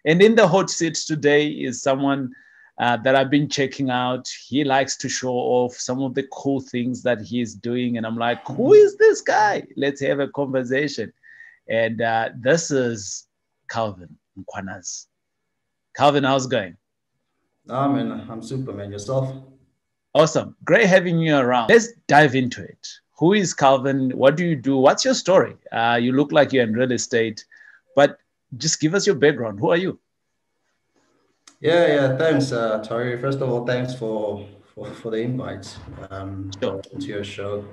And in the hot seat today is someone that I've been checking out. He likes to show off some of the cool things that he's doing. And I'm like, who is this guy? Let's have a conversation. And this is Calvin Mkwanazi. Calvin, how's it going? Ah, man, I'm super, man. Yourself? Awesome. Great having you around. Let's dive into it. Who is Calvin? What do you do? What's your story? You look like you're in real estate, but just give us your background. Who are you? Yeah. Thanks, Tori. First of all, thanks for the invite Sure. to your show.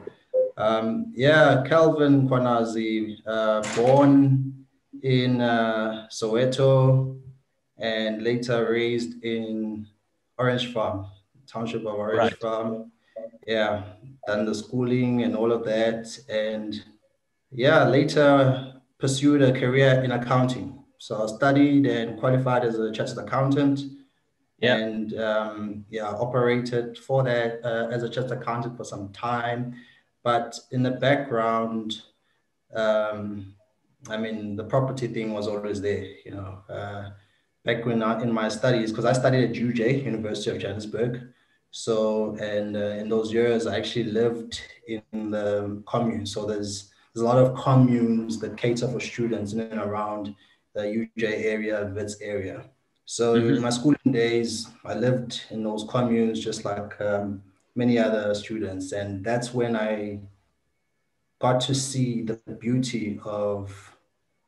Yeah, Calvin Kwanazi, born in Soweto and later raised in Orange Farm, township of Orange Right. Farm. Yeah, done the schooling and all of that. And yeah, later pursued a career in accounting. So I studied and qualified as a chartered accountant, Yeah. and yeah, operated for that as a chartered accountant for some time. But in the background, um, I mean, the property thing was always there, you know. Back when in my studies, because I studied at UJ, University of Johannesburg. So, and in those years, I actually lived in the commune. So there's a lot of communes that cater for students in and around the UJ area, Wits area. So in Mm-hmm. my schooling days, I lived in those communes just like many other students. And that's when I got to see the beauty of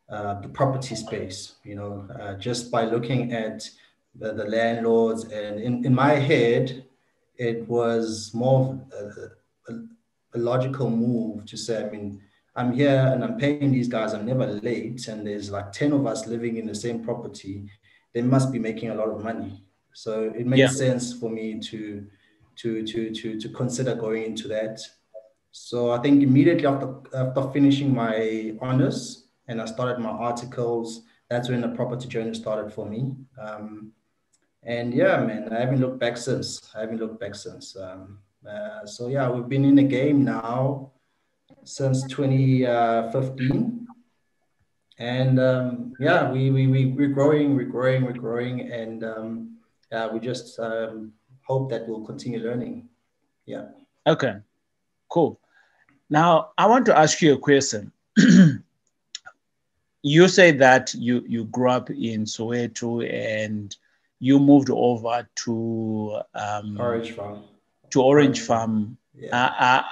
the property space, you know, just by looking at the landlords. And in my head, it was more of a logical move to say, I mean, I'm here and I'm paying these guys, I'm never late, and there's like 10 of us living in the same property. They must be making a lot of money. So it made Yeah. sense for me to consider going into that. So I think immediately after finishing my honors and I started my articles, that's when the property journey started for me. And yeah, man, I haven't looked back since. I haven't looked back since. So yeah, we've been in the game now since 2015. And yeah, we're growing. And yeah, we just hope that we'll continue learning. Yeah. Okay. Cool. Now I want to ask you a question. You say that you grew up in Soweto and you moved over Orange Farm. to Orange Orange Farm. Farm. Yeah.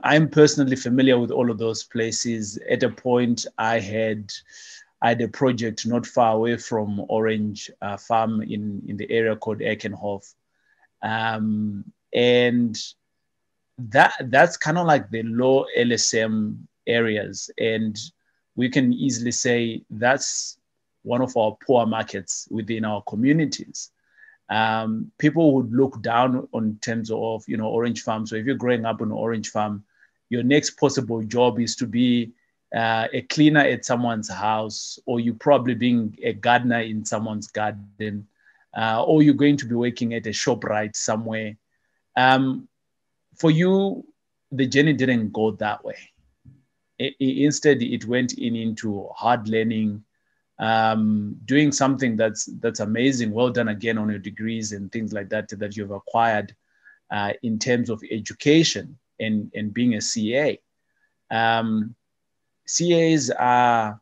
I'm personally familiar with all of those places. At a point, I had a project not far away from Orange Farm in the area called Ekenhof, and that's kind of like the low LSM areas, and we can easily say that's one of our poor markets within our communities. People would look down on terms of Orange Farm. So if you're growing up on Orange Farm, your next possible job is to be a cleaner at someone's house, or you probably being a gardener in someone's garden, or you're going to be working at a shop right somewhere. For you, the journey didn't go that way. Instead, it went into hard learning, doing something that's amazing. Well done again on your degrees and things like that that you've acquired in terms of education and being a CA. CAs are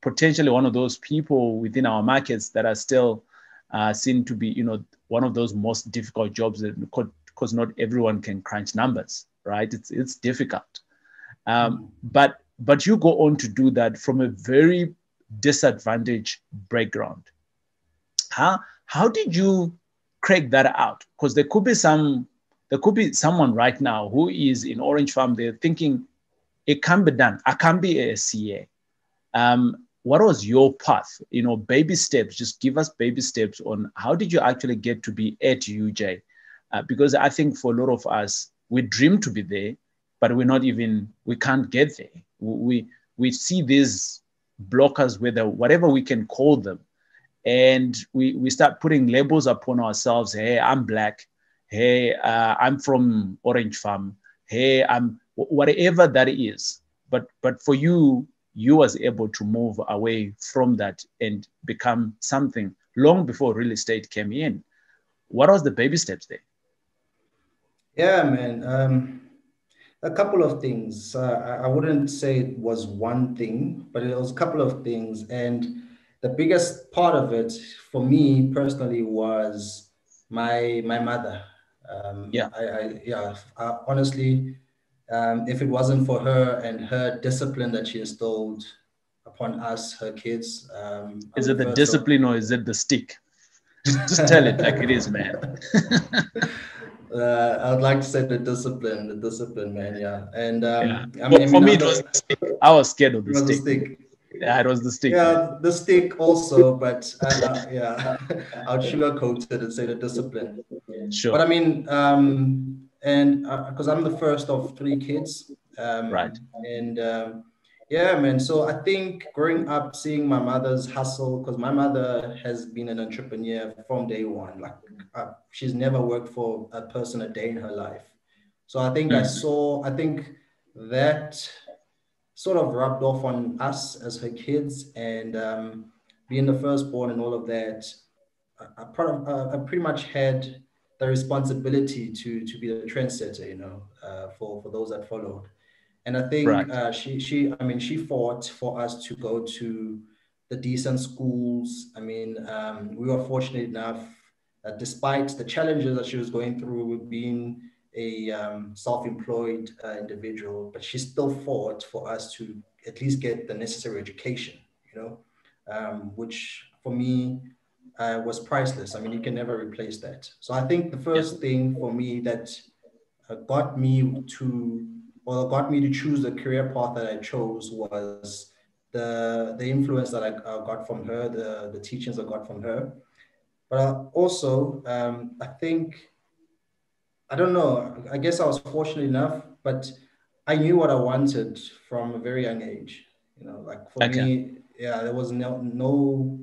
potentially one of those people within our markets that are still seen to be, one of those most difficult jobs because not everyone can crunch numbers, right? It's difficult. But you go on to do that from a very disadvantaged background. How did you crack that out? Because there could be someone right now who is in Orange Farm. They're thinking it can be done. I can be a CA. What was your path? Baby steps. Just give us baby steps on how did you actually get to be at UJ? Because I think for a lot of us, we dream to be there, but we can't get there. We see these blockers, whatever we can call them, and we start putting labels upon ourselves. Hey, I'm black. Hey, I'm from Orange Farm. Hey, I'm whatever that is. But for you, you was able to move away from that and become something long before real estate came in. What was the baby steps there? Yeah, man. A couple of things. I wouldn't say it was one thing, but it was a couple of things. And the biggest part of it for me personally was my mother. Yeah. Honestly, if it wasn't for her and her discipline that she instilled upon us, her kids, I Is it mean, the first of discipline or is it the stick? Just tell it like it is, man. I would like to say the discipline, man. Yeah, and Yeah. I For mean, me, I'm it was the the stick. I was scared of it the was a stick. stick. Yeah, it was the stick, man. Yeah, the stick also, but yeah, I would sugarcoat it and say the discipline. But Sure. I mean, and because I'm the first of three kids, Right. and yeah, man. So I think growing up, seeing my mother's hustle, because my mother has been an entrepreneur from day one. Like she's never worked for a person a day in her life. So I think Mm. I think that sort of rubbed off on us as her kids, and being the firstborn and all of that. I pretty much had the responsibility to be the trendsetter, you know, for those that followed. And I think Right. she fought for us to go to the decent schools. I mean, we were fortunate enough, despite the challenges that she was going through with being a self-employed individual, but she still fought for us to at least get the necessary education, you know, which for me was priceless. I mean, you can never replace that. So I think the Yeah. first thing for me that got me to, or got me to choose the career path that I chose was the influence that I got from her, the teachings I got from her. But also, I think, I don't know, I guess I was fortunate enough, but I knew what I wanted from a very young age. You know, like for Okay. me, yeah, there was no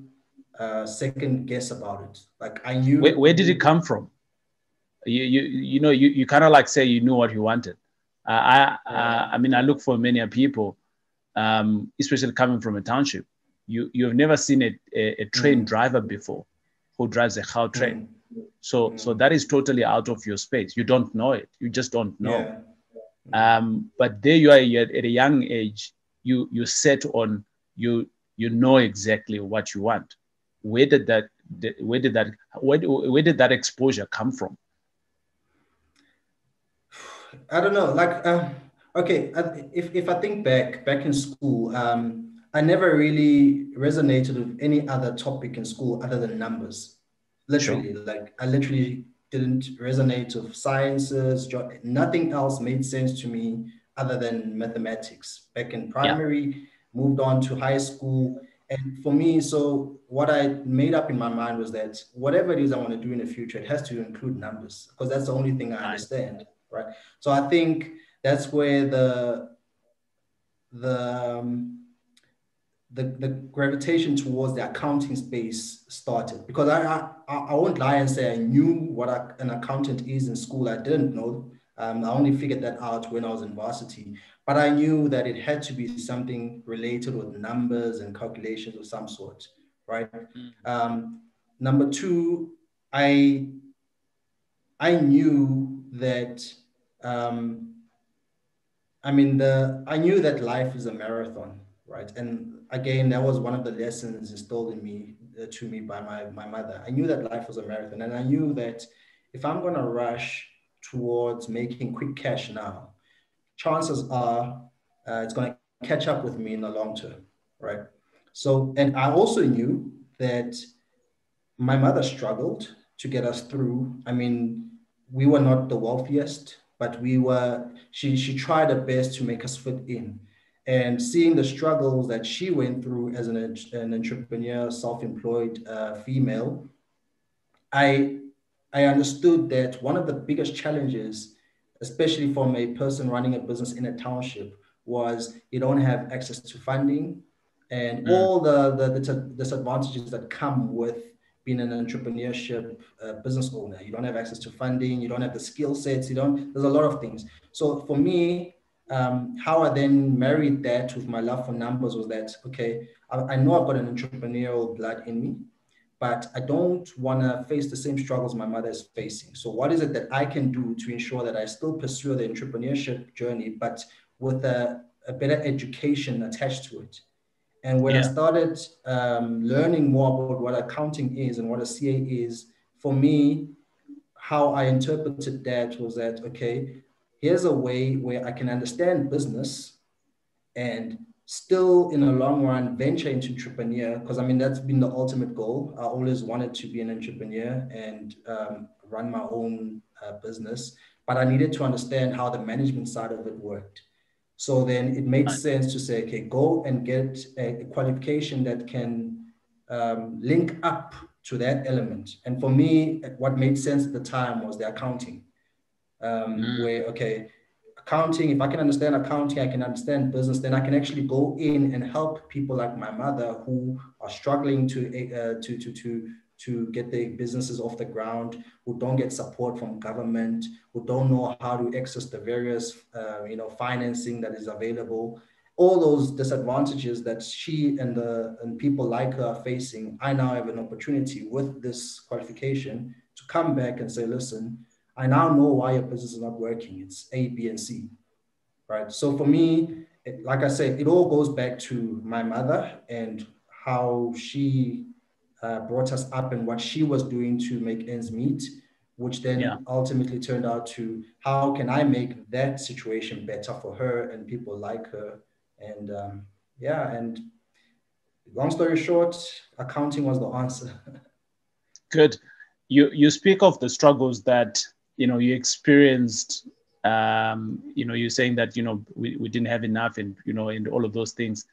second guess about it. Like I Where did knew. it come from? You kind of like say you knew what you wanted. I mean, I look for many people, especially coming from a township. You've never seen a train Mm, driver before who drives a cow train. mm, So mm, that is totally out of your space. You don't know it. You just don't know. yeah. Mm. But there you are, you're at a young age. You set on you know exactly what you want. Where did that where did that where did that exposure come from? I don't know. Like, okay, if I think back in school, I never really resonated with any other topic in school other than numbers. Sure. Literally, like I literally didn't resonate with sciences. Nothing else made sense to me other than mathematics. Back in Yeah. primary, moved on to high school, and for me, so what I made up in my mind was that whatever it is I want to do in the future, it has to include numbers because that's the only thing I Right. understand, right? So I think that's where the um, the gravitation towards the accounting space started because I won't lie and say I knew what an accountant is in school. I didn't know. I only figured that out when I was in varsity. But I knew that it had to be something related with numbers and calculations of some sort, right? Mm. Um, Number two, I I knew that um, I knew that life is a marathon, right? And again, that was one of the lessons instilled in me to me by my mother. I knew that life was a marathon, and I knew that if I'm going to rush towards making quick cash now, chances are it's going to catch up with me in the long term, right? So, and I also knew that my mother struggled to get us through. I mean, we were not the wealthiest, but she tried her best to make us fit in. And seeing the struggles that she went through as an entrepreneur, self-employed female, I I understood that one of the biggest challenges, especially from a person running a business in a township, was you don't have access to funding and Mm. all the disadvantages that come with being an entrepreneurship business owner. You don't have access to funding, you don't have the skill sets, you don't, there's a lot of things. So for me, how I then married that with my love for numbers was that, okay, I know I've got an entrepreneurial blood in me, but I don't want to face the same struggles my mother is facing. So what is it that I can do to ensure that I still pursue the entrepreneurship journey, but with a better education attached to it? And when I started learning more about what accounting is and what a CA is, for me, how I interpreted that was that, okay, here's a way where I can understand business and still in the long run venture into entrepreneur, because I mean that's been the ultimate goal. I always wanted to be an entrepreneur and run my own business, but I needed to understand how the management side of it worked. So then it made sense to say, okay, go and get a qualification that can link up to that element. And for me, what made sense at the time was the accounting, where, okay, accounting, if I can understand accounting, I can understand business, then I can actually go in and help people like my mother who are struggling to get their businesses off the ground, who don't get support from government, who don't know how to access the various financing that is available. All those disadvantages that she and people like her are facing, I now have an opportunity with this qualification to come back and say, listen, I now know why your business is not working. It's A, B, and C, right? So for me, like I said, it all goes back to my mother and how she brought us up and what she was doing to make ends meet, which then ultimately turned out to how can I make that situation better for her and people like her. And and long story short, accounting was the answer. Good. You speak of the struggles that you experienced. You're saying that we didn't have enough, and and all of those things.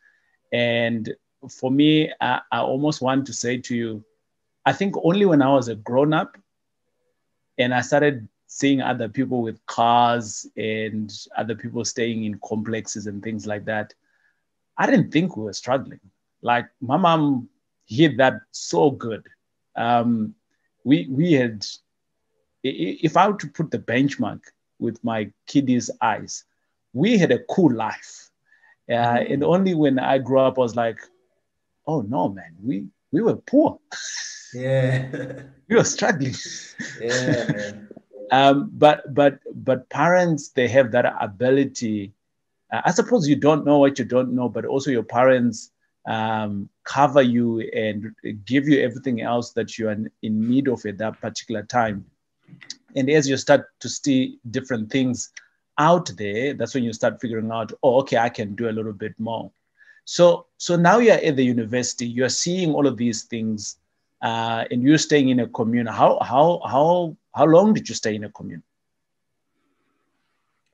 And for me, I almost want to say to you, I think only when I was a grown up and I started seeing other people with cars and other people staying in complexes and things like that, I didn't think we were struggling. Like my mom hid that so good. We had, if I were to put the benchmark with my kiddies' eyes, we had a cool life. And only when I grew up, I was like, oh no, man, we were poor. Yeah. We were struggling. Yeah, man. But parents, they have that ability. I suppose you don't know what you don't know, but also your parents cover you and give you everything else that you are in need of at that particular time. And as you start to see different things out there, that's when you start figuring out, oh, okay, I can do a little bit more. So now you're at the university, you're seeing all of these things, and you're staying in a commune. How long did you stay in a commune?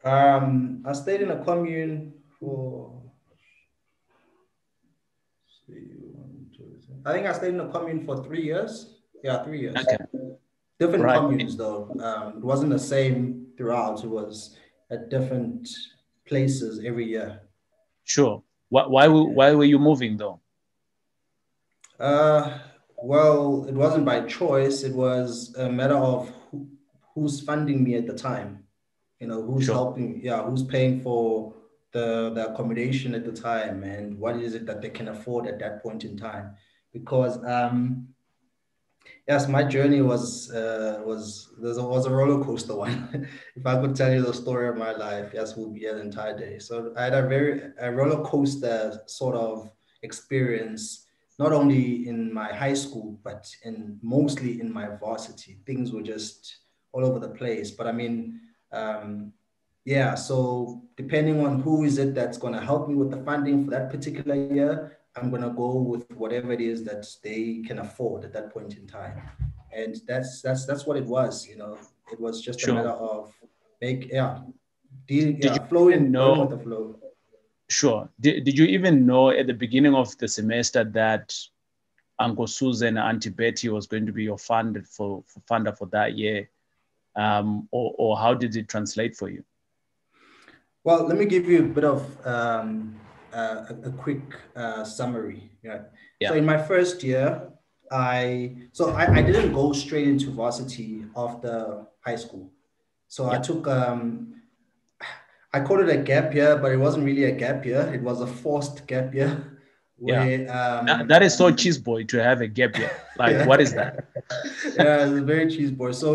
I stayed in a commune for, I think I stayed in a commune for 3 years. Yeah, 3 years. Okay. Different Right. communes though. It wasn't the same throughout. It was at different places every year. Sure. Why were you moving though? Well, it wasn't by choice. It was a matter of who's funding me at the time. Who's Sure. helping, who's paying for the accommodation at the time, and what is it that they can afford at that point in time. Because yes, my journey was a roller coaster one. If I could tell you the story of my life, yes, we'll be here the entire day. So I had a roller coaster sort of experience, not only in my high school, but mostly in my varsity. Things were just all over the place. But I mean, so depending on who is it that's going to help me with the funding for that particular year, I'm going to go with whatever it is that they can afford at that point in time. And that's what it was. It was just a matter of Even going know? with the flow. Sure. Did you even know at the beginning of the semester that Uncle Susan and Auntie Betty was going to be your funder for that year? Or how did it translate for you? Well, let me give you a bit of a quick summary. Yeah. So in my first year, I didn't go straight into varsity after high school. So I took I called it a gap year, but it wasn't really a gap year. It was a forced gap year Yeah. where That is so cheese boy to have a gap year. Like, what is yeah. that? Yeah, it's a very cheese board. So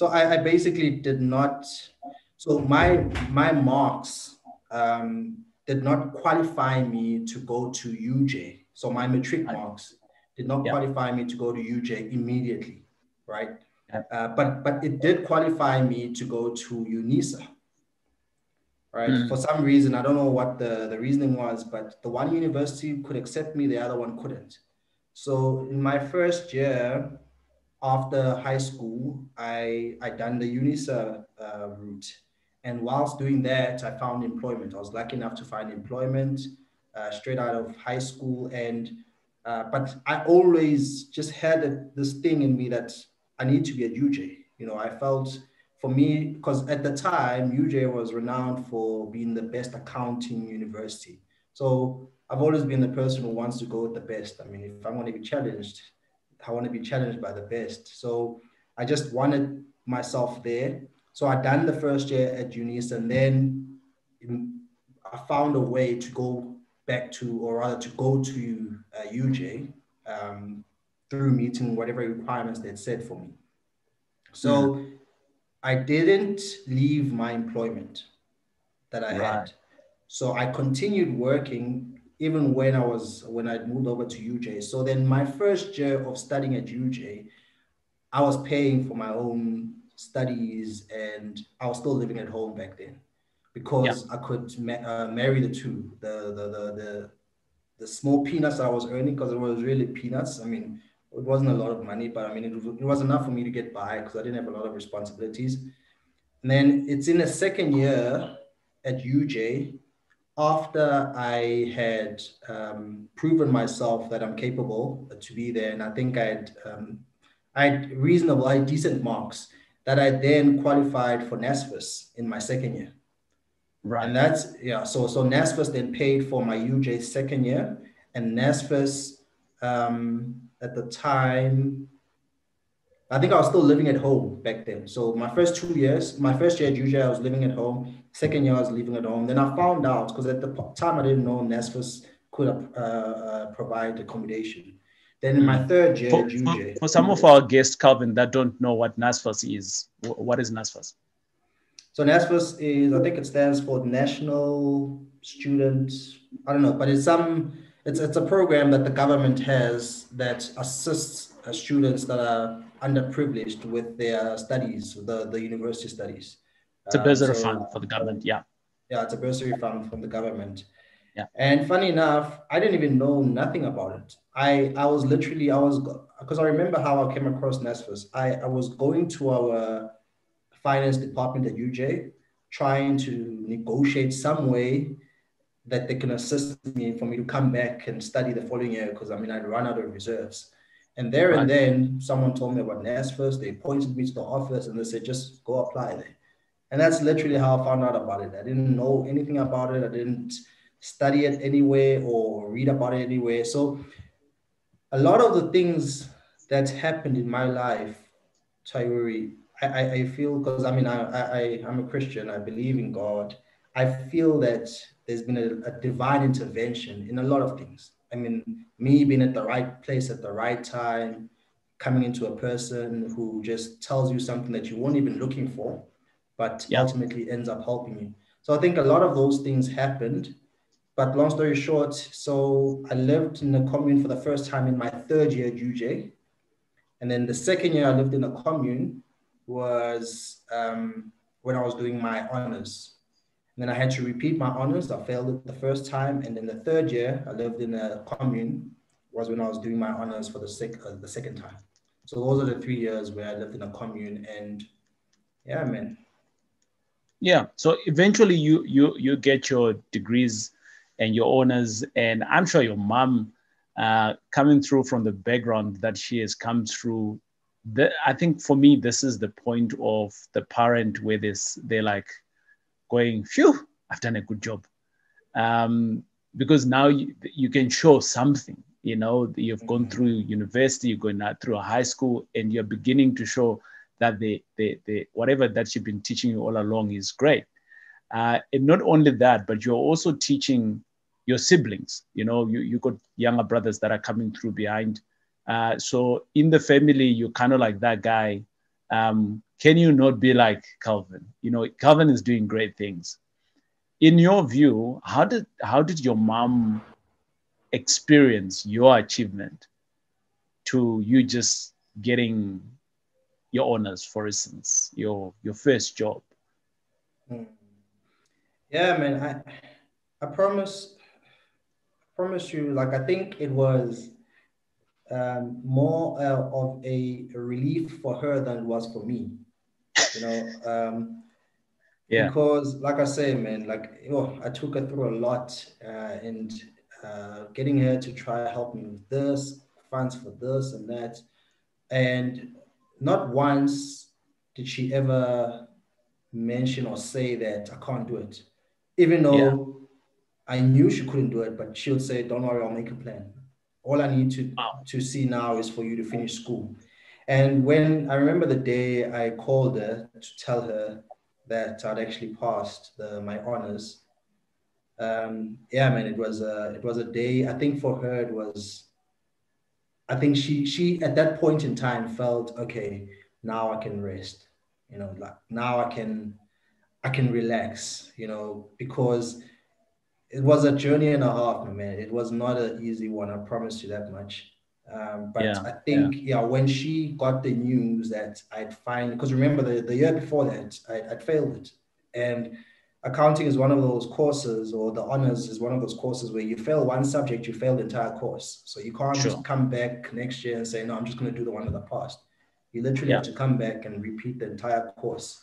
I basically did not. So my marks did not qualify me to go to UJ. So my matric Right. marks did not Yeah. qualify me to go to UJ immediately, right? Yeah. But it did qualify me to go to UNISA, right? For Mm. some reason, I don't know what the reasoning was, but the one university could accept me, the other one couldn't. So in my first year, after high school, I done the UNISA route, and whilst doing that, I found employment. I was lucky enough to find employment straight out of high school, and but I always just had this thing in me that I need to be at UJ. You know, I felt for me because at the time UJ was renowned for being the best accounting university. So I've always been the person who wants to go with the best. I mean, if I want to be challenged, I want to be challenged by the best. So I just wanted myself there. So I done the first year at UNIS, and then I found a way to go back to, or rather to go to UJ through meeting whatever requirements they'd set for me. Mm. So I didn't leave my employment that I Right. had. So I continued working even when I moved over to UJ. So then my first year of studying at UJ, I was paying for my own studies and I was still living at home back then Yeah. because I could marry the two. The small peanuts I was earning, because it was really peanuts. I mean, it wasn't a lot of money, but I mean, it was enough for me to get by because I didn't have a lot of responsibilities. And then it's in the second year at UJ, after I had proven myself that I'm capable to be there, and I think I had decent marks, that I then qualified for NASFAS in my second year. Right. And that's, yeah, so NASFAS then paid for my UJ second year, and NASFAS at the time, I think I was still living at home back then. So my first 2 years, my first year at UJ, I was living at home. Second year, I was living at home. Then I found out, because at the time I didn't know NASFAS could provide accommodation. Then in my Mm. third year For, at for, UJ, for some of our guests, Calvin, that don't know what NASFAS is, what is NASFAS? so NASFAS is, I think it stands for National Student, I don't know, but it's a program that the government has that assists students that are underprivileged with their studies, the university studies. It's a bursary fund So for the government. Yeah. yeah, it's a bursary fund from the government. Yeah. And funny enough, I didn't even know nothing about it. I was because I remember how I came across NASFAS. I was going to our finance department at UJ, trying to negotiate some way that they can assist me for me to come back and study the following year, because I mean I'd run out of reserves. And there and Right. then someone told me about NASFAS. They pointed me to the office and they said, just go apply there. And that's literally how I found out about it. I didn't know anything about it. I didn't study it anywhere or read about it anywhere. So a lot of the things that happened in my life, Tayuri, I feel, because I mean, I'm a Christian, I believe in God. I feel that there's been a divine intervention in a lot of things. I mean, me being at the right place at the right time, coming into a person who just tells you something that you weren't even looking for, but Yeah. ultimately ends up helping you. So I think a lot of those things happened. But long story short, so I lived in a commune for the first time in my third year at UJ. And then the second year I lived in a commune was when I was doing my honors. And then I had to repeat my honors. I failed it the first time. And then the third year I lived in a commune was when I was doing my honors for the second time. So those are the 3 years where I lived in a commune. And yeah, man. Yeah. So eventually you get your degrees and your honors, and I'm sure your mom, coming through from the background that she has come through. I think for me this is the point of the parent where they're like going, phew, I've done a good job. Because now you can show something. You know, you've gone through university, you're going out through a high school, and you're beginning to show that the whatever that you've been teaching you all along is great. And not only that, but you're also teaching your siblings. You got younger brothers that are coming through behind. So in the family, you're kind of like that guy. Can you not be like Calvin? Calvin is doing great things. In your view, how did your mom experience your achievement to you just getting your honors, for instance, your first job? Mm. Yeah, man. I promise you. Like I think it was more of a relief for her than it was for me. You know, Yeah, because like I say, man, like I took her through a lot, and getting her to try help me with this, funds for this and that, and not once did she ever mention or say that I can't do it, even yeah, though I knew she couldn't do it, but she would say, "Don't worry, I'll make a plan. All I need wow, to see now is for you to finish school." And when I remember the day I called her to tell her that I'd actually passed my honors, yeah, man, it was a day. I think for her it was. I think she at that point in time felt okay. Now I can rest. Like now I can relax. Because it was a journey and a half, my man. It was not an easy one. I promise you that much. But yeah, I yeah, think, yeah, when she got the news that I'd finally, because remember the year before that, I'd failed it. And accounting is one of those courses, or the honors is one of those courses where you fail one subject, you fail the entire course. So you can't sure, come back next year and say, no, I'm just going to do the one that I passed. You literally yeah, have to come back and repeat the entire course.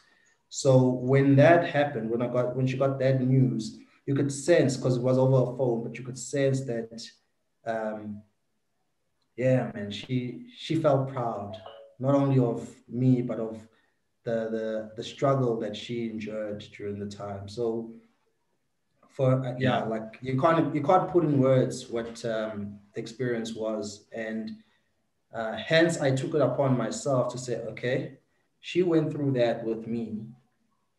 So when that happened, when she got that news, you could sense, because it was over a phone, but you could sense that, um, yeah, man, she felt proud, not only of me, but of the struggle that she endured during the time. So for yeah, yeah, like you can't put in words what the experience was, and hence I took it upon myself to say, okay, she went through that with me.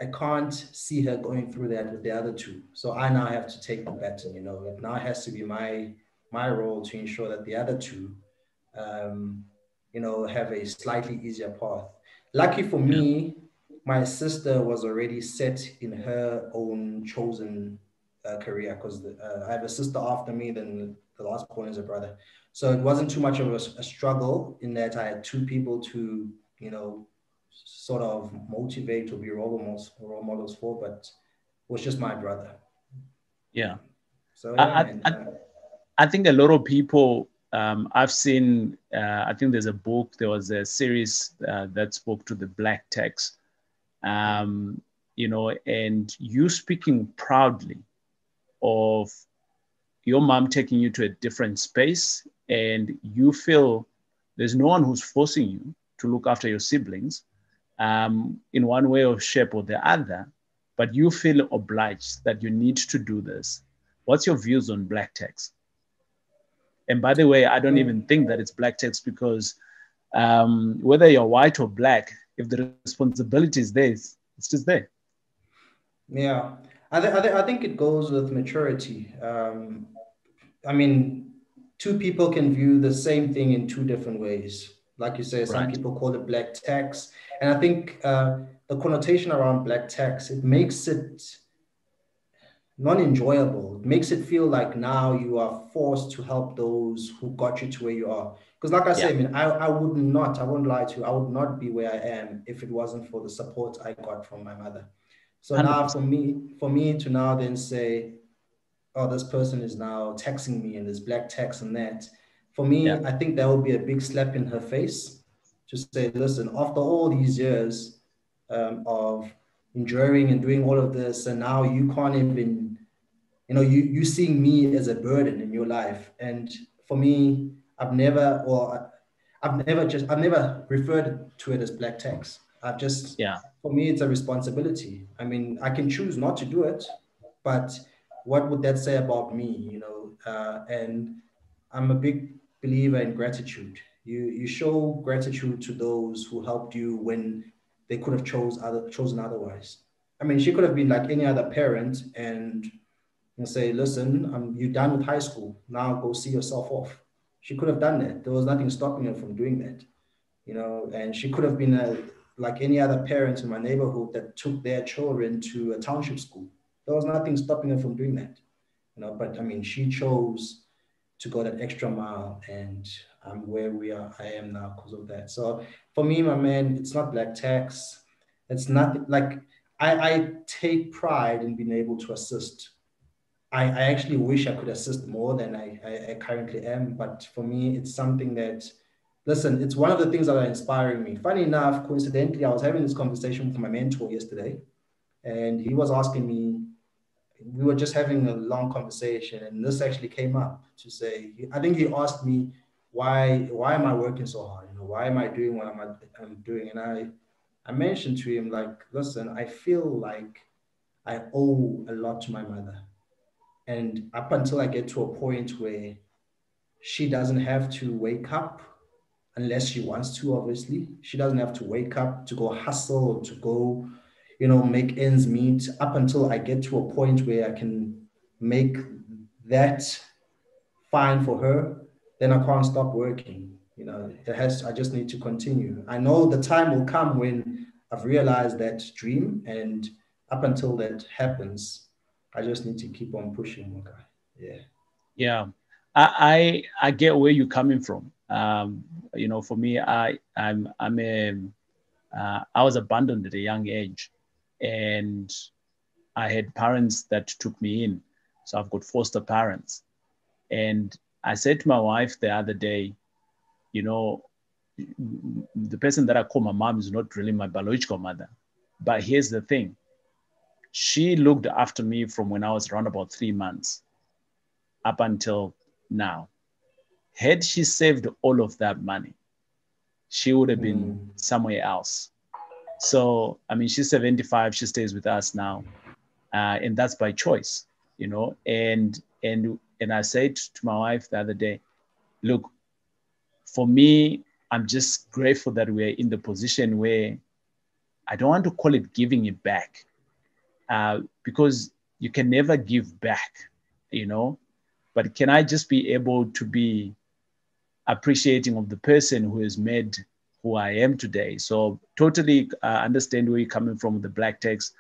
I can't see her going through that with the other two. So I now have to take the baton. It now has to be my role to ensure that the other two, um, have a slightly easier path. Lucky for yeah, me, my sister was already set in her own chosen career, because I have a sister after me, then the last born is a brother. So it wasn't too much of a struggle in that I had two people to, sort of motivate or be role models for, but it was just my brother. yeah. Yeah. So yeah, I, man. I, I think a lot of people, I've seen, I think there's a book, there was a series that spoke to the black text, um, and you speaking proudly of your mom taking you to a different space, and you feel there's no one who's forcing you to look after your siblings in one way or shape or the other, but you feel obliged that you need to do this. What's your views on black text? And by the way, I don't even think that it's black text because whether you're white or black, if the responsibility is there, it's just there. Yeah, I think it goes with maturity. I mean, two people can view the same thing in two different ways. Like you say, some Right. people call it black tax, and I think the connotation around black tax, it makes it non-enjoyable. It makes it feel like now you are forced to help those who got you to where you are. Because like I Yeah. say, I mean, I wouldn't lie to you, I would not be where I am if it wasn't for the support I got from my mother. So now 100%. for me to now then say, oh, this person is now texting me and there's black text and that. For Yeah. me, I think that would be a big slap in her face to say, listen, after all these years of enduring and doing all of this, and now you can't even, you seeing me as a burden in your life. And for me, I've never referred to it as black tax. Yeah. For me, it's a responsibility. I mean, I can choose not to do it, but what would that say about me? And I'm a big believer in gratitude. You show gratitude to those who helped you when they could have chosen otherwise. I mean, she could have been like any other parent and say, listen, you're done with high school. Now go see yourself off. She could have done that. There was nothing stopping her from doing that, you know, and she could have been like any other parent in my neighborhood that took their children to a township school. There was nothing stopping her from doing that, you know, but I mean, she chose to go that extra mile, and I'm where I am now because of that. So for me, my man, it's not black tax. It's not like I take pride in being able to assist. I actually wish I could assist more than I currently am. But for me, it's something that, listen, it's one of the things that are inspiring me. Funny enough, coincidentally, I was having this conversation with my mentor yesterday, and he was asking me, we were just having a long conversation, and this actually came up to say, I think he asked me, why am I working so hard? You know, why am I doing what I'm doing? And I mentioned to him, like, listen, I feel like I owe a lot to my mother. And up until I get to a point where she doesn't have to wake up unless she wants to, obviously. She doesn't have to wake up to go hustle or to go, you know, make ends meet up until I get to a point where I can make that fine for her, then I can't stop working. You know, I just need to continue. I know the time will come when I've realized that dream, and up until that happens, I just need to keep on pushing. Okay. Yeah. Yeah, I get where you're coming from. You know, for me, I was abandoned at a young age, and I had parents that took me in. So I've got foster parents, and I said to my wife the other day, you know, the person that I call my mom is not really my biological mother, but here's the thing: she looked after me from when I was around about 3 months up until now. Had she saved all of that money, she would have been Mm. somewhere else. So, I mean, she's 75, she stays with us now. And that's by choice, you know. And I said to my wife the other day, look, for me, I'm just grateful that we're in the position where I don't want to call it giving it back, because you can never give back, you know. But can I just be able to be appreciating of the person who has made who I am today? So totally understand where you're coming from with the black text.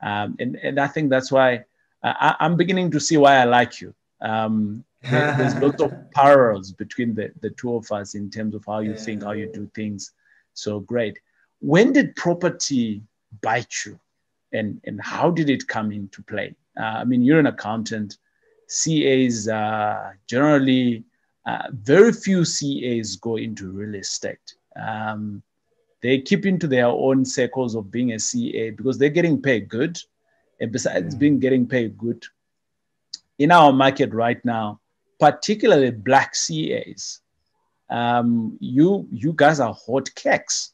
And I think that's why I'm beginning to see why I like you. There's lots of parallels between the two of us in terms of how you think, Yeah. how you do things. So great. When did property bite you, and how did it come into play? I mean, you're an accountant. CAs generally, very few CAs go into real estate. They keep into their own circles of being a CA because they're getting paid good. And besides being Mm. getting paid good, in our market right now, particularly black CAs, you guys are hot cakes,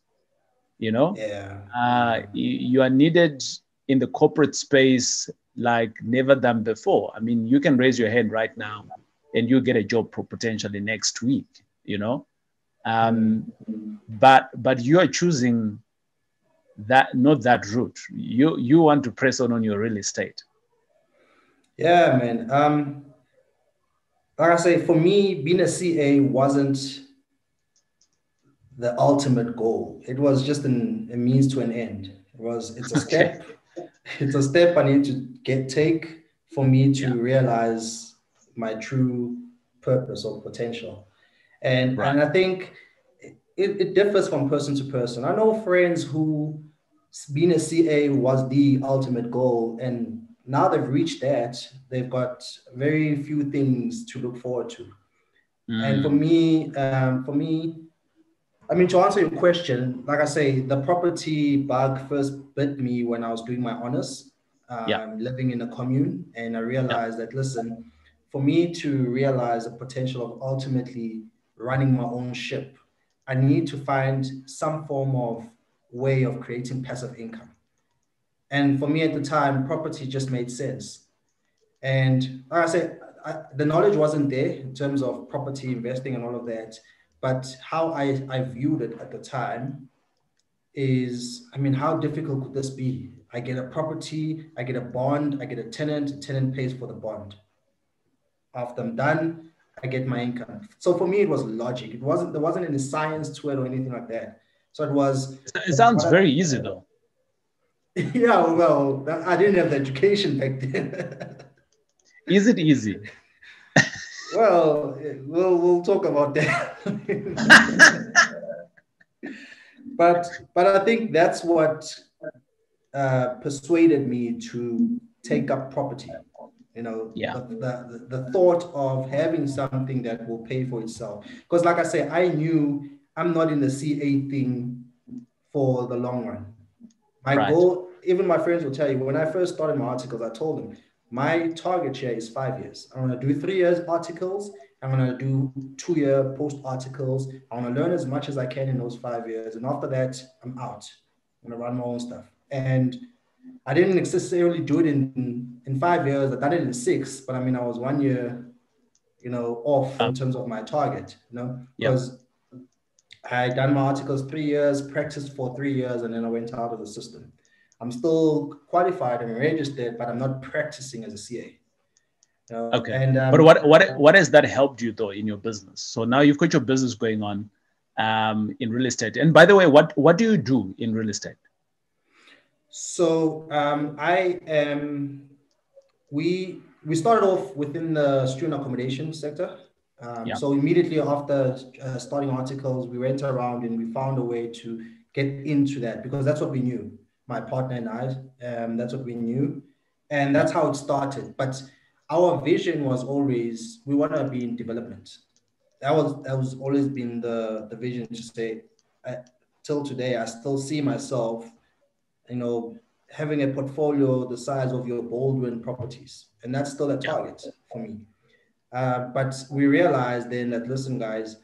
you know. Yeah. Yeah. You are needed in the corporate space like never done before. I mean, you can raise your hand right now and you get a job potentially next week, you know. Mm. But you are choosing that, not that route. You want to press on your real estate. Yeah, man. Like I say, for me, being a CA wasn't the ultimate goal. It was just a means to an end. It's a Okay. step. It's a step I need to take for me Yeah. to realize my true purpose or potential. Right. And I think it differs from person to person. I know friends who being a CA was the ultimate goal, and now they've reached that, they've got very few things to look forward to. And Mm, for me, I mean, to answer your question, like I say, the property bug first bit me when I was doing my honors, yeah. living in a commune. And I Yeah. realized that, listen, for me to realize the potential of ultimately running my own ship, I need to find some form of way of creating passive income. And for me at the time, property just made sense. And like I said, the knowledge wasn't there in terms of property investing and all of that. But how I viewed it at the time, is, I mean, how difficult could this be? I get a property, I get a bond, I get a tenant pays for the bond. After I'm done, I get my income. So for me, it was logic. There wasn't any science to it or anything like that. So it was It sounds very easy though. yeah, well, I didn't have the education back then. Is it easy? Well, we'll talk about that. but I think that's what persuaded me to take up property. You know, Yeah. the thought of having something that will pay for itself. Because like I say, I knew I'm not in the CA thing for the long run. My goal, even my friends will tell you, when I first started my articles, I told them, my target here is 5 years. I'm going to do 3 years articles. I'm going to do 2-year post articles. I want to learn as much as I can in those 5 years. And after that, I'm out. I'm going to run my own stuff. And I didn't necessarily do it in 5 years. I done it in 6, but I mean, I was 1 year, you know, off in terms of my target, you know, because I done my articles 3 years, practiced for 3 years, and then I went out of the system. I'm still qualified and registered, but I'm not practicing as a CA. You know? Okay. And but what has that helped you though in your business? So now you've got your business going on in real estate. And by the way, what do you do in real estate? So we started off within the student accommodation sector. So immediately after starting articles, we went around and we found a way to get into that because that's what we knew. My partner and I, that's what we knew. And that's how it started. But our vision was always, we want to be in development. That was always been the vision to say, till today, I still see myself, you know, having a portfolio the size of your Baldwin properties. And that's still a target for me. But we realized then that, listen, guys,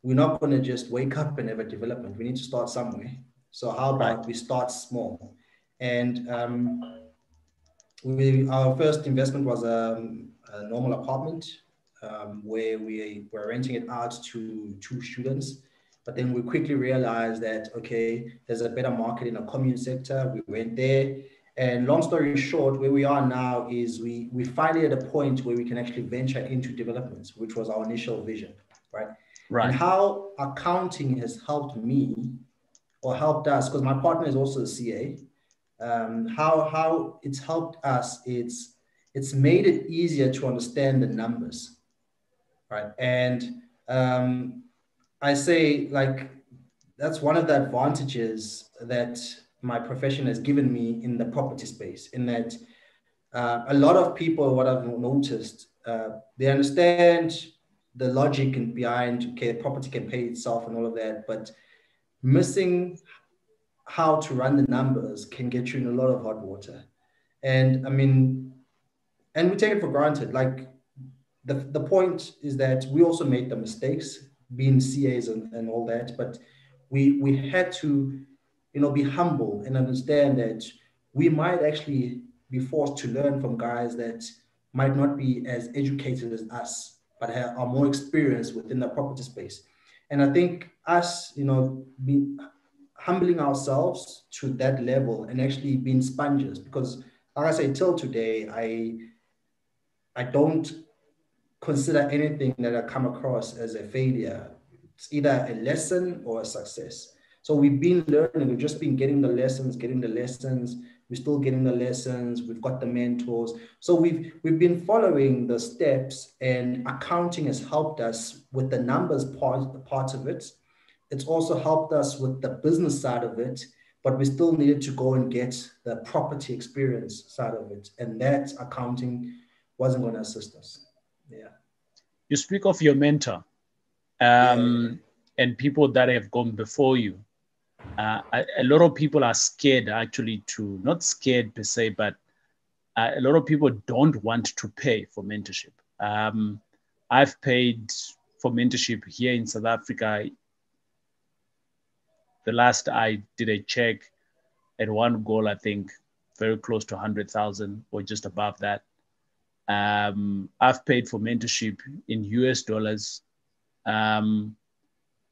we're not going to just wake up and have a development. We need to start somewhere. So how about we start small? And our first investment was a normal apartment where we were renting it out to 2 students. But then we quickly realized that, okay, there's a better market in the commune sector. We went there. And long story short, where we are now is we finally at a point where we can actually venture into developments, which was our initial vision, right? And how accounting has helped me or helped us, because my partner is also a CA, how it's helped us, it's made it easier to understand the numbers, right? And I say, like, that's one of the advantages that my profession has given me in the property space, in that a lot of people, what I've noticed, they understand the logic and behind, okay, the property can pay itself and all of that, but missing how to run the numbers can get you in a lot of hot water. And I mean, and we take it for granted. Like the point is that we also made the mistakes being CAs and all that, but we had to, you know, be humble and understand that we might actually be forced to learn from guys that might not be as educated as us, but are more experienced within the property space. And I think us, you know, humbling ourselves to that level and actually being sponges, because like I say, till today, I don't consider anything that I come across as a failure. It's either a lesson or a success. So we've been learning, we've just been getting the lessons. We're still getting the lessons. We've got the mentors. So we've been following the steps, and accounting has helped us with the numbers part of it. It's also helped us with the business side of it, but we still needed to go and get the property experience side of it. And that accounting wasn't going to assist us. Yeah. You speak of your mentor and people that have gone before you. A lot of people are scared actually to, not scared per se, but a lot of people don't want to pay for mentorship. I've paid for mentorship here in South Africa. The last I did a check at one goal, I think very close to 100,000 or just above that. I've paid for mentorship in US dollars.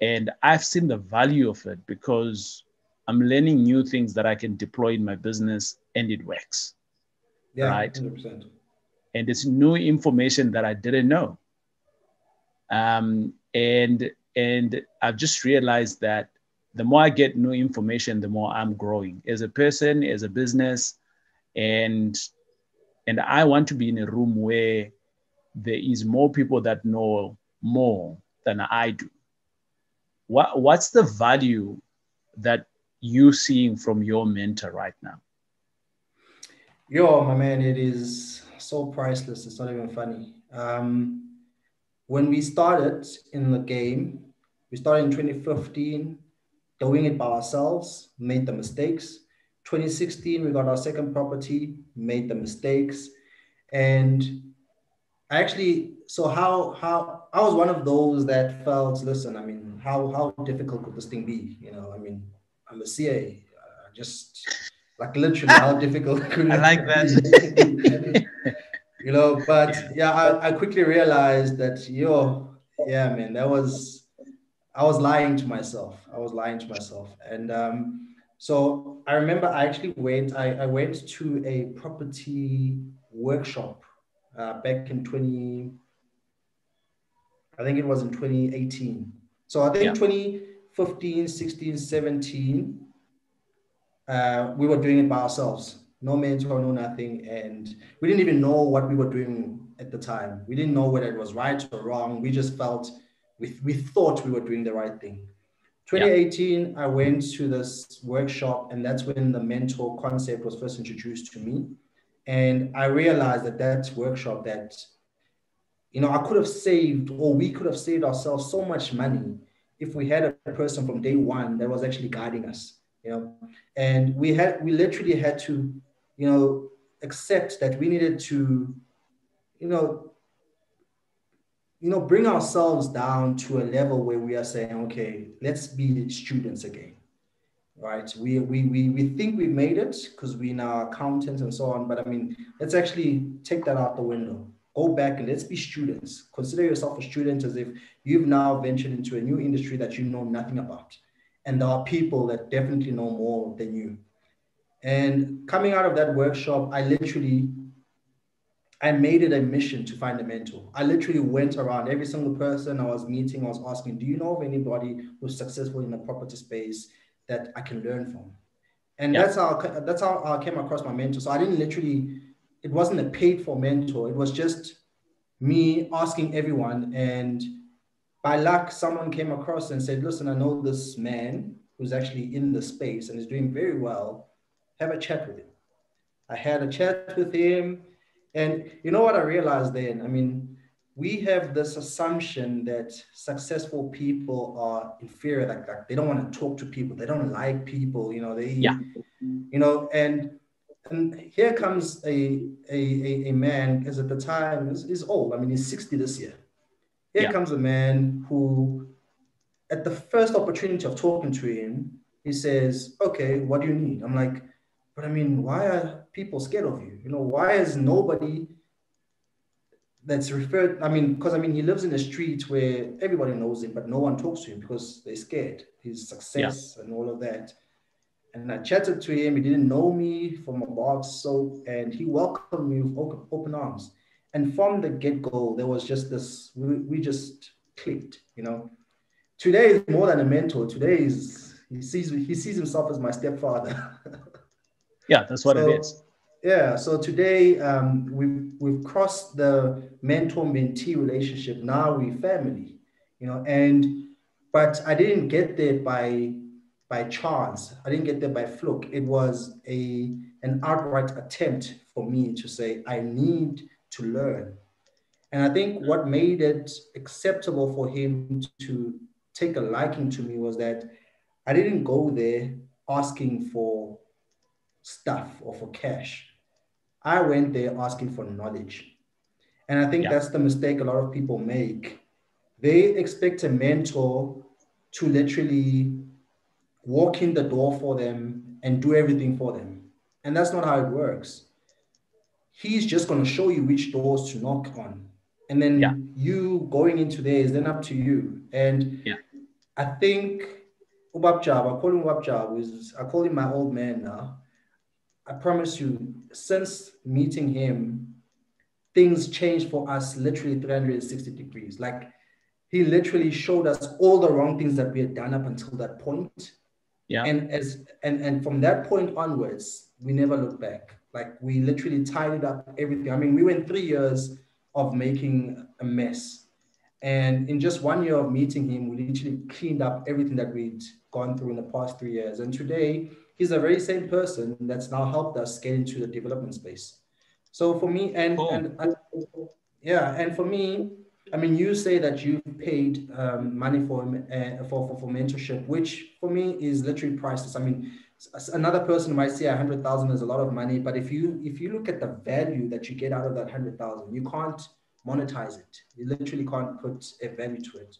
And I've seen the value of it because I'm learning new things that I can deploy in my business, and it works, Yeah, right? 100%. And it's new information that I didn't know. And I've just realized that the more I get new information, the more I'm growing as a person, as a business, and I want to be in a room where there is more people that know more than I do. What's the value that you seeing from your mentor right now? Yo, my man, it is so priceless. It's not even funny. When we started in the game, we started in 2015, doing it by ourselves, made the mistakes. 2016, we got our second property, made the mistakes. And actually, so how I was one of those that felt, listen, I mean, how difficult could this thing be? You know, I mean, I'm a CA, just like literally, how difficult could I like it that. be? You know, but Yeah, yeah, I quickly realized that, yeah, man, I was lying to myself. I was lying to myself. And so I remember I actually I went to a property workshop back in I think it was in 2018. So I think yeah, 2015, 16, 17, we were doing it by ourselves. No mentor, no nothing. And we didn't even know what we were doing at the time. We didn't know whether it was right or wrong. We just felt, we thought we were doing the right thing. yeah, 2018, I went to this workshop, and that's when the mentor concept was first introduced to me. And I realized that that workshop that, I could have saved, or we could have saved ourselves so much money if we had a person from day one that was actually guiding us, and we literally had to, accept that we needed to, you know, bring ourselves down to a level where we are saying, okay, let's be students again, right? We think we made it because we're now accountants and so on, but I mean, let's actually take that out the window. Go back and let's be students. Consider yourself a student as if you've now ventured into a new industry that you know nothing about. And there are people that definitely know more than you. And coming out of that workshop, I made it a mission to find a mentor. I literally went around every single person I was meeting. I was asking, do you know of anybody who's successful in the property space that I can learn from? And yeah, that's how I came across my mentor. So I didn't literally, it wasn't a paid for mentor. It was just me asking everyone. And by luck, someone came across and said, listen, I know this man who's actually in the space and is doing very well. Have a chat with him. I had a chat with him. And you know what I realized then? I mean, we have this assumption that successful people are inferior, like they don't want to talk to people, they don't like people, yeah, and here comes a man, because at the time is old. I mean, he's 60 this year. Here yeah, comes a man who, at the first opportunity of talking to him, he says, okay, what do you need? I'm like, but I mean, why are people scared of you? Why is nobody that's referred? I mean, because I mean, he lives in a street where everybody knows him, but no one talks to him because they're scared, his yeah, success and all of that. And I chatted to him. He didn't know me from a box, and he welcomed me with open arms. And from the get-go, there was just this, we just clicked. Today is more than a mentor. Today is, he sees himself as my stepfather. yeah. That's what it So is. yeah, so today we've crossed the mentor-mentee relationship. Now we family, and but I didn't get there by chance. I didn't get there by fluke. It was an outright attempt for me to say I need to learn. And I think what made it acceptable for him to take a liking to me was that I didn't go there asking for stuff or for cash. I went there asking for knowledge. And I think Yeah, that's the mistake a lot of people make. They expect a mentor to literally walk in the door for them and do everything for them. And that's not how it works. He's just going to show you which doors to knock on. And yeah, then you going into there is then up to you. And yeah, I think Ubab I call him Ubab I call him my old man now. I promise you, since meeting him, things changed for us literally 360 degrees. Like he literally showed us all the wrong things that we had done up until that point. Yeah. And from that point onwards, we never looked back. Like we literally tidied up everything. I mean, we went 3 years of making a mess. And in just 1 year of meeting him, we literally cleaned up everything that we'd gone through in the past 3 years. And today, he's the very same person that's now helped us get into the development space. So for me, and for me, I mean, you say that you've paid money for mentorship, which for me is literally priceless. I mean, another person might say 100,000 is a lot of money, but if you look at the value that you get out of that 100,000, you can't monetize it. You literally can't put a value to it.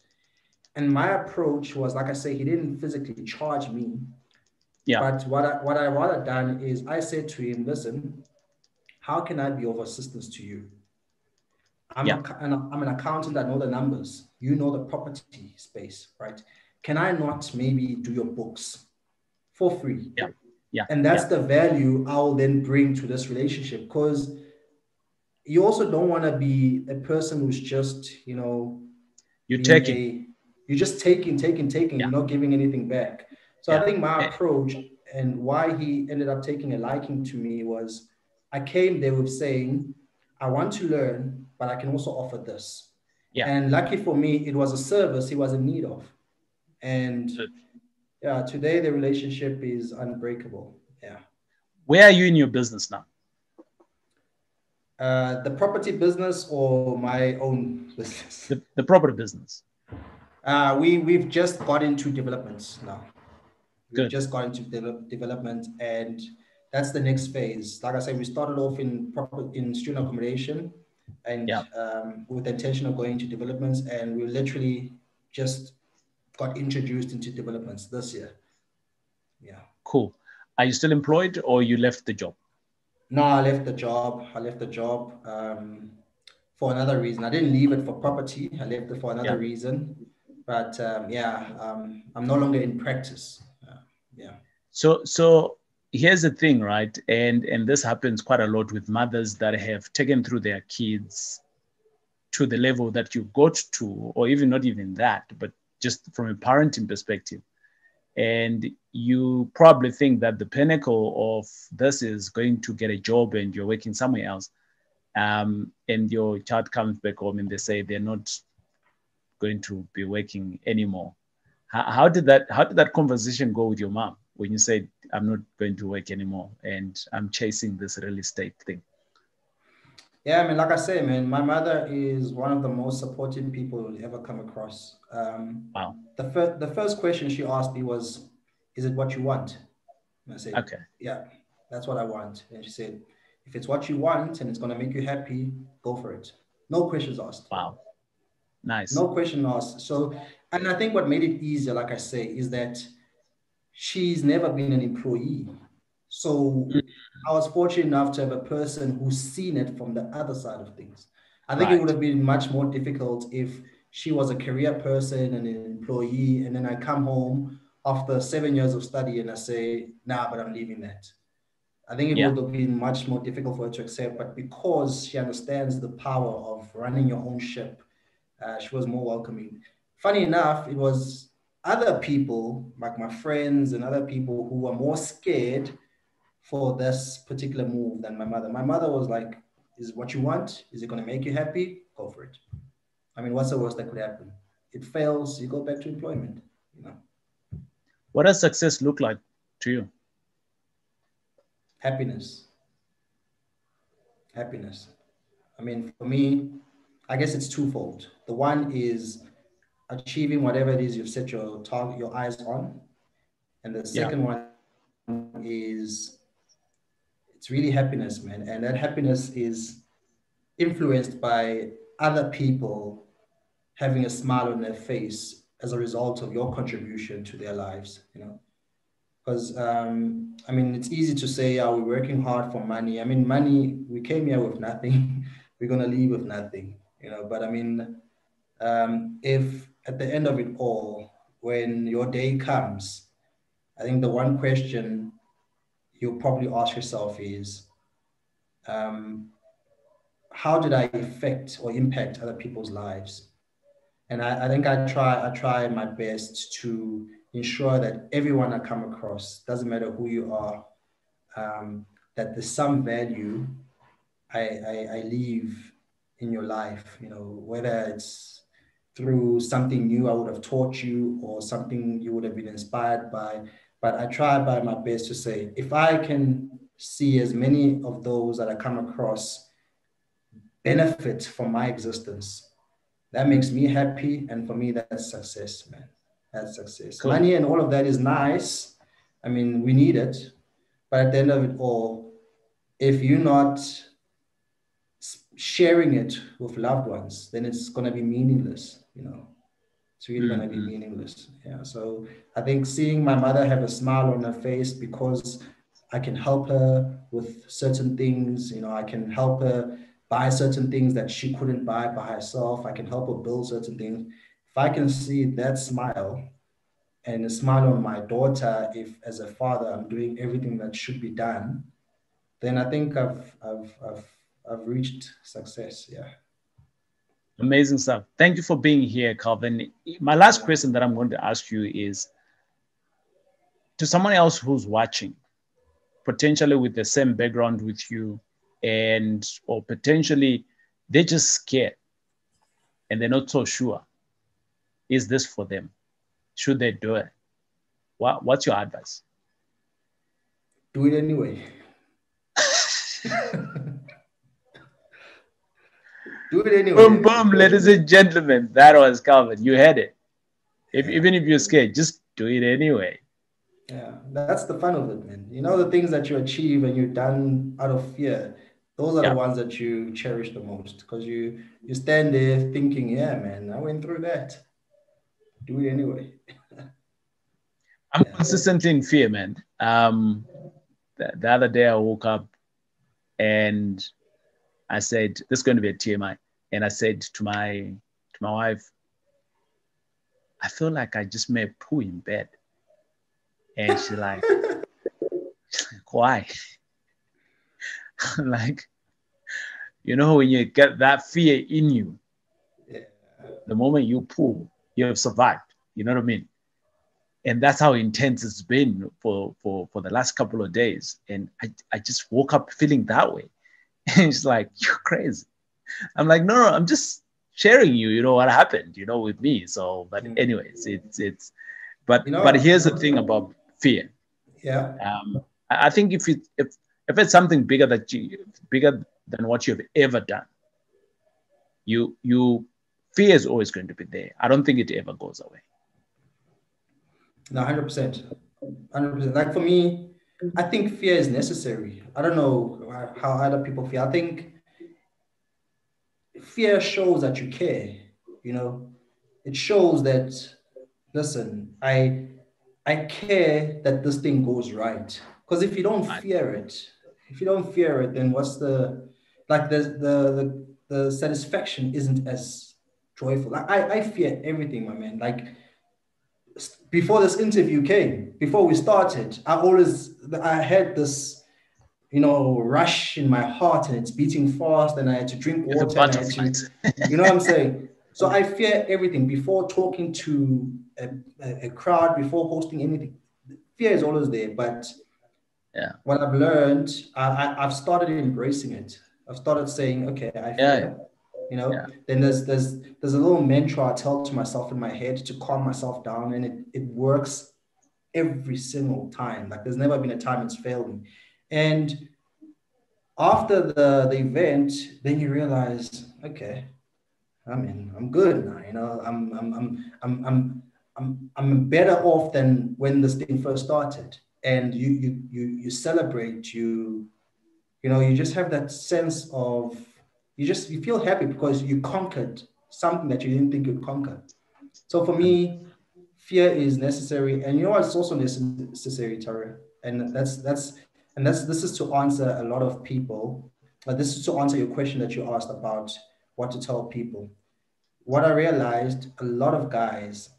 And my approach was, like I say, he didn't physically charge me. Yeah. But what I rather done is I said to him, listen, how can I be of assistance to you? I'm an accountant. I know the numbers. You know the property space, right? Can I not maybe do your books for free? Yeah. Yeah. And that's the value I'll then bring to this relationship, because you also don't want to be a person who's just, you're just taking, you're not giving anything back. So I think my approach and why he ended up taking a liking to me was I came there with saying, I want to learn, but I can also offer this. Yeah. And lucky for me, it was a service he was in need of. And today the relationship is unbreakable. Yeah. Where are you in your business now? The property business or my own business? The property business. We've just got into developments now. We've Good. just got into development, and that's the next phase. Like I said, we started off in student accommodation, and with the intention of going to developments, and we literally just got introduced into developments this year. Yeah. Cool. Are you still employed or you left the job? No, I left the job. For another reason. I didn't leave it for property. I left it for another reason. But I'm no longer in practice. So here's the thing, right? And this happens quite a lot with mothers that have taken through their kids to the level that you got to, or even not even that, but just from a parenting perspective. And you probably think that the pinnacle of this is going to get a job and you're working somewhere else. And your child comes back home and they say they're not going to be working anymore. How did that conversation go with your mom when you said, I'm not going to work anymore and I'm chasing this real estate thing? Yeah, I mean, like I say, man, my mother is one of the most supportive people you'll ever come across. Wow. The first question she asked me was, is it what you want? And I said, okay, yeah, that's what I want. And she said, if it's what you want and it's going to make you happy, go for it. No questions asked. Wow. Nice. No question asked. So, and I think what made it easier, like I say, is that she's never been an employee. So I was fortunate enough to have a person who's seen it from the other side of things. I think it would have been much more difficult if she was a career person and an employee, and then I come home after 7 years of study and I say, nah, but I'm leaving that. I think it would have been much more difficult for her to accept, but because she understands the power of running your own ship, she was more welcoming. Funny enough, it was other people, like my friends and other people, who were more scared for this particular move than my mother. My mother was like, is it what you want? Is it going to make you happy? Go for it. I mean, what's the worst that could happen? It fails, you go back to employment, you know. What does success look like to you? Happiness. Happiness. I mean, for me, I guess it's twofold. The one is achieving whatever it is you've set your target, your eyes on. And the second one is, it's really happiness, man. And that happiness is influenced by other people having a smile on their face as a result of your contribution to their lives, you know. Because, I mean, it's easy to say, are we working hard for money? I mean, money, we came here with nothing. We're going to leave with nothing, you know. But I mean, if at the end of it all, when your day comes I think the one question you'll probably ask yourself is, how did I affect or impact other people's lives? And I think I try my best to ensure that everyone I come across, doesn't matter who you are, that there's some value I leave in your life, you know, whether it's through something new I would have taught you or something you would have been inspired by. But I try by my best to say, if I can see as many of those that I come across benefit from my existence, that makes me happy. And for me, that's success, man. That's success. Cool. Money and all of that is nice. I mean, we need it. But at the end of it all, if you're not sharing it with loved ones, then it's going to be meaningless, you know. It's really going to be meaningless. Yeah. So I think seeing my mother have a smile on her face because I can help her with certain things, you know, I can help her buy certain things that she couldn't buy by herself. I can help her build certain things. If I can see that smile and a smile on my daughter, if as a father I'm doing everything that should be done, then I think I've reached success. Yeah. Amazing stuff. Thank you for being here, Calvin. My last question that I'm going to ask you is, to someone else who's watching, potentially with the same background with you, and or potentially they're just scared and they're not so sure, is this for them? Should they do it? What's your advice? Do it anyway. Do it anyway. Boom, boom, ladies and gentlemen. That was Calvin. You had it. Even if you're scared, just do it anyway. Yeah, that's the fun of it, man. You know, the things that you achieve and you're done out of fear, those are the ones that you cherish the most, because you stand there thinking, yeah, man, I went through that. Do it anyway. I'm consistently in fear, man. The other day I woke up and I said, this is going to be a TMI. And I said to my wife, I feel like I just made poo in bed. And she's like, why? Like, you know, when you get that fear in you, the moment you poo, you have survived. You know what I mean? And that's how intense it's been for the last couple of days. And I just woke up feeling that way. And it's like, you're crazy. I'm like, no, I'm just sharing you know, what happened, you know, with me. So, but anyways, but here's the thing about fear. Yeah. I think if it's something bigger than what you've ever done, fear is always going to be there. I don't think it ever goes away. No, 100%. 100%. Like for me, I think fear is necessary. I don't know how other people feel. I think fear shows that you care, you know. It shows that, listen, I care that this thing goes right. Because if you don't fear it, then what's the satisfaction isn't as joyful. Like I fear everything, my man. Like before this interview came, before we started, I had this, you know, rush in my heart and it's beating fast and I had to drink water and I had to, you know what I'm saying? So I fear everything before talking to a crowd, before hosting anything. Fear is always there, but what I've learned, I've started embracing it. I've started saying, okay, I fear, you know. Then there's a little mantra I tell to myself in my head to calm myself down, and it works every single time. Like there's never been a time it's failed me. And after the event, then you realize, okay, I'm good now. You know, I'm better off than when this thing first started. And you celebrate, you know, you just have that sense of you feel happy because you conquered something that you didn't think you'd conquer. So for me, fear is necessary, and you know what's also necessary, Tara, and this is to answer a lot of people. This is to answer your question that you asked about what to tell people. What I realized, a lot of guys,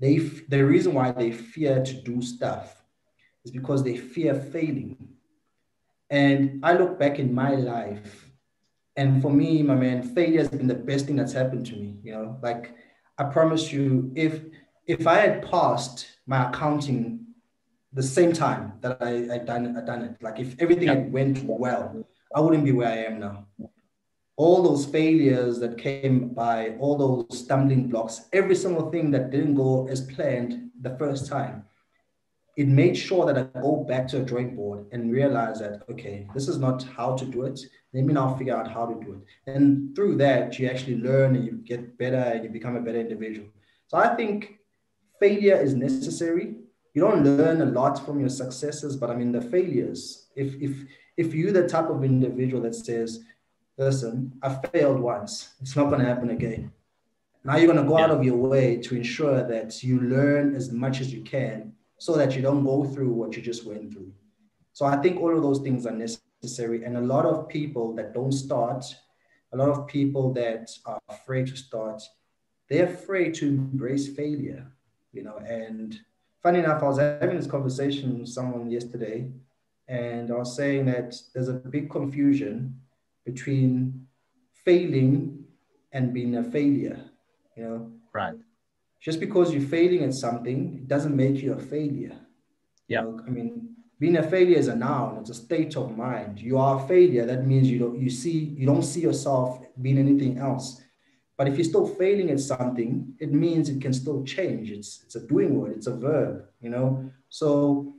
the reason why they fear to do stuff is because they fear failing. And I look back in my life, and for me, my man, failure has been the best thing that's happened to me. You know, like I promise you, if I had passed my accounting the same time that I done it, like if everything had went well, I wouldn't be where I am now. All those failures that came by, all those stumbling blocks, every single thing that didn't go as planned the first time, it made sure that I go back to a drawing board and realize that, okay, this is not how to do it. Let me now figure out how to do it. And through that, you actually learn and you get better and you become a better individual. So I think failure is necessary. You don't learn a lot from your successes, but I mean the failures. If you're the type of individual that says, listen, I failed once, it's not going to happen again. Now you're going to go out of your way to ensure that you learn as much as you can so that you don't go through what you just went through. So I think all of those things are necessary. And a lot of people that don't start, a lot of people that are afraid to start, they're afraid to embrace failure, you know. And funny enough, I was having this conversation with someone yesterday, and I was saying that there's a big confusion between failing and being a failure, you know. Right. Just because you're failing at something, it doesn't make you a failure. Yeah. You know, I mean, being a failure is a noun, it's a state of mind. You are a failure. That means you don't see yourself being anything else. But if you're still failing at something, it means it can still change. It's a doing word, it's a verb, you know. So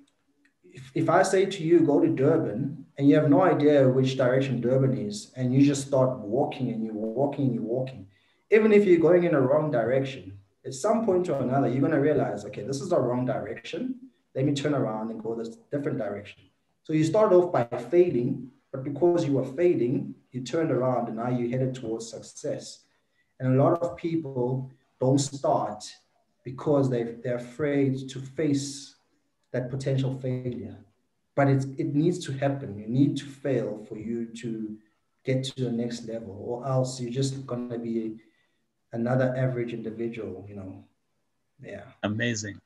if I say to you, go to Durban, and you have no idea which direction Durban is, and you just start walking and you're walking and you're walking, even if you're going in the wrong direction, at some point or another, you're going to realize, okay, this is the wrong direction. Let me turn around and go this different direction. So you start off by failing, but because you were failing, you turned around and now you're headed towards success. And a lot of people don't start because they're afraid to face that potential failure. But it needs to happen. You need to fail for you to get to the next level, or else you're just going to be another average individual, you know. Yeah. Amazing.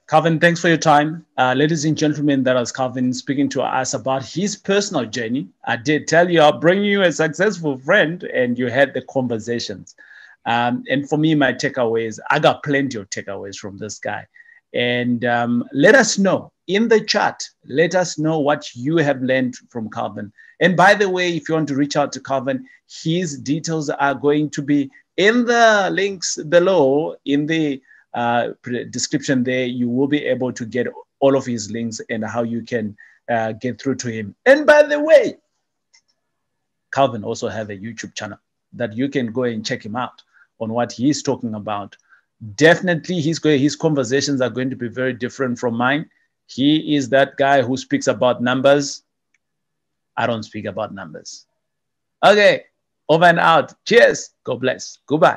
Calvin, thanks for your time. Ladies and gentlemen, that was Calvin speaking to us about his personal journey. I did tell you I'll bring you a successful friend, and you had the conversations. And for me, my takeaways, I got plenty of takeaways from this guy. And let us know in the chat, let us know what you have learned from Calvin. And by the way, if you want to reach out to Calvin, his details are going to be in the links below in the description there. You will be able to get all of his links and how you can get through to him. And by the way, Calvin also have a YouTube channel that you can go and check him out on what he's talking about. Definitely his conversations are going to be very different from mine. He is that guy who speaks about numbers. I don't speak about numbers. Okay, over and out. Cheers. God bless. Goodbye.